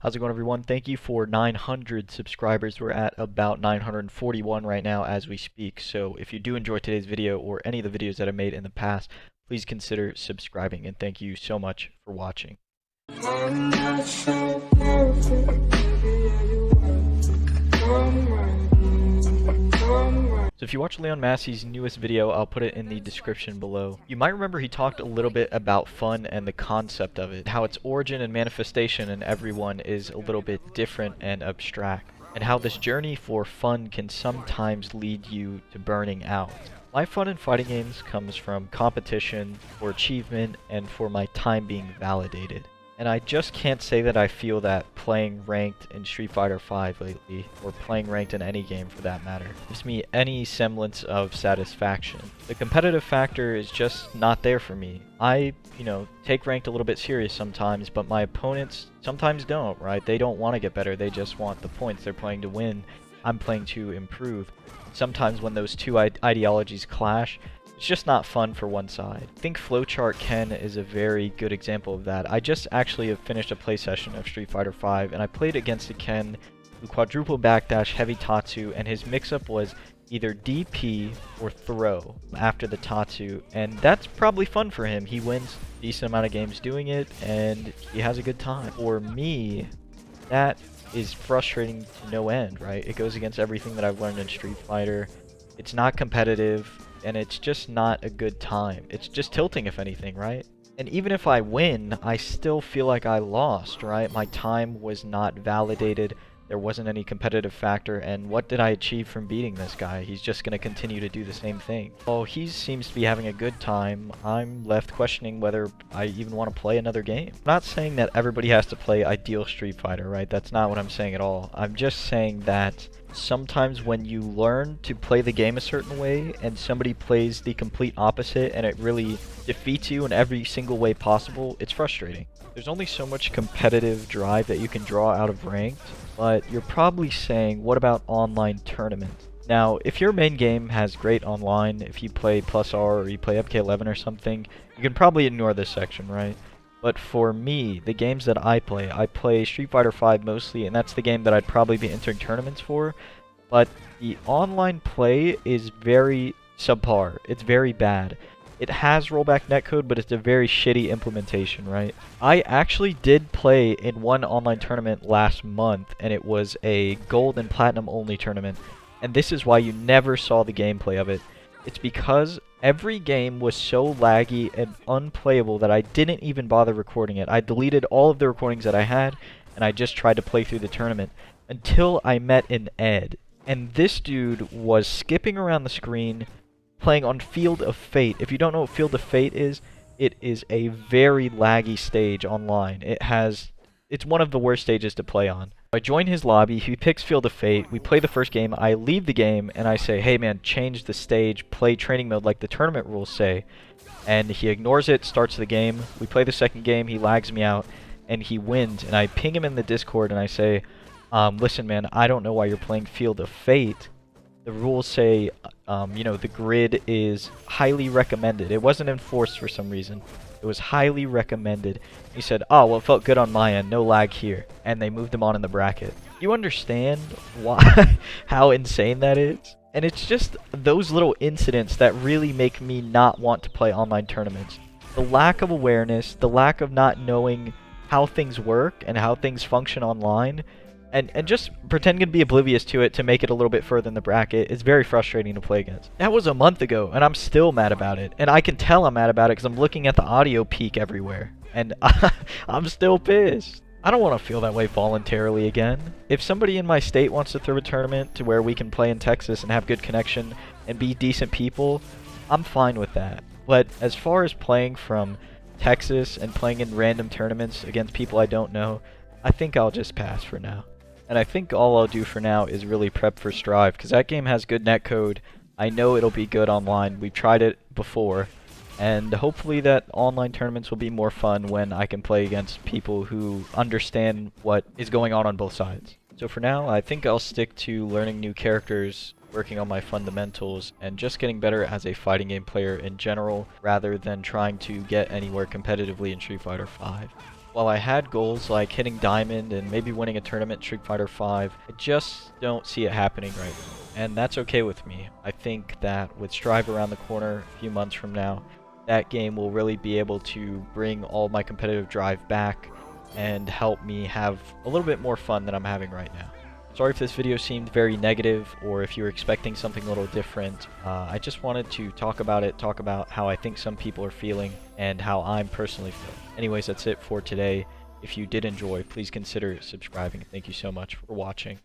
How's it going, everyone? Thank you for 900 subscribers. We're at about 941 right now as we speak. So if you do enjoy today's video or any of the videos that I made in the past, please consider subscribing, and thank you so much for watching. So if you watch Leon Massey's newest video, I'll put it in the description below. You might remember he talked a little bit about fun and the concept of it, how its origin and manifestation in everyone is a little bit different and abstract, and how this journey for fun can sometimes lead you to burning out. My fun in fighting games comes from competition, for achievement, and for my time being validated. And I just can't say that I feel that playing ranked in Street Fighter V lately, or playing ranked in any game for that matter, gives me any semblance of satisfaction. The competitive factor is just not there for me. I, take ranked a little bit serious sometimes, but my opponents sometimes don't, right? They don't want to get better, they just want the points. They're playing to win, I'm playing to improve. Sometimes when those two ideologies clash, it's just not fun for one side. I think Flowchart Ken is a very good example of that. I just actually have finished a play session of Street Fighter V, and I played against a Ken who quadruple backdash heavy Tatsu, and his mix-up was either DP or throw after the Tatsu, and that's probably fun for him. He wins a decent amount of games doing it, and he has a good time. For me, that is frustrating to no end, right? It goes against everything that I've learned in Street Fighter. It's not competitive, and it's just not a good time. It's just tilting, if anything, right? And even if I win, I still feel like I lost, right? My time was not validated. There wasn't any competitive factor, and what did I achieve from beating this guy? He's just going to continue to do the same thing. Well, he seems to be having a good time. I'm left questioning whether I even want to play another game. I'm not saying that everybody has to play ideal Street Fighter, right? That's not what I'm saying at all. I'm just saying that sometimes when you learn to play the game a certain way and somebody plays the complete opposite and it really defeats you in every single way possible, it's frustrating. There's only so much competitive drive that you can draw out of ranked, but you're probably saying, what about online tournaments? Now, if your main game has great online, if you play Plus R or you play MK11 or something, you can probably ignore this section, right? But for me, the games that I play Street Fighter V mostly, and that's the game that I'd probably be entering tournaments for. But the online play is very subpar. It's very bad. It has rollback netcode, but it's a very shitty implementation, right? I actually did play in one online tournament last month, and it was a gold and platinum only tournament. And this is why you never saw the gameplay of it. It's because every game was so laggy and unplayable that I didn't even bother recording it. I deleted all of the recordings that I had, and I just tried to play through the tournament until I met an Ed. And this dude was skipping around the screen, playing on Field of Fate. If you don't know what Field of Fate is, it is a very laggy stage online. It's one of the worst stages to play on. I join his lobby, he picks Field of Fate, we play the first game, I leave the game, and I say, hey man, change the stage, play training mode like the tournament rules say. And he ignores it, starts the game, we play the second game, he lags me out, and he wins. And I ping him in the Discord and I say, listen man, I don't know why you're playing Field of Fate. The rules say, the grid is highly recommended. It wasn't enforced for some reason. It was highly recommended. He said, oh, well, it felt good on my end. No lag here. And they moved him on in the bracket. You understand why, how insane that is? And it's just those little incidents that really make me not want to play online tournaments. The lack of awareness, the lack of not knowing how things work and how things function online, and just pretending to be oblivious to it to make it a little bit further in the bracket is very frustrating to play against. That was a month ago, and I'm still mad about it. And I can tell I'm mad about it because I'm looking at the audio peak everywhere. And I'm still pissed. I don't want to feel that way voluntarily again. If somebody in my state wants to throw a tournament to where we can play in Texas and have good connection and be decent people, I'm fine with that. But as far as playing from Texas and playing in random tournaments against people I don't know, I think I'll just pass for now. And I think all I'll do for now is really prep for Strive, because that game has good netcode. I know it'll be good online. We've tried it before. And hopefully that online tournaments will be more fun when I can play against people who understand what is going on both sides. So for now, I think I'll stick to learning new characters, working on my fundamentals, and just getting better as a fighting game player in general, rather than trying to get anywhere competitively in Street Fighter V. While I had goals like hitting Diamond and maybe winning a tournament in Street Fighter V, I just don't see it happening right now. And that's okay with me. I think that with Strive around the corner a few months from now, that game will really be able to bring all my competitive drive back and help me have a little bit more fun than I'm having right now. Sorry if this video seemed very negative or if you were expecting something a little different. I just wanted to talk about it, talk about how I think some people are feeling and how I'm personally feeling. Anyways, that's it for today. If you did enjoy, please consider subscribing. Thank you so much for watching.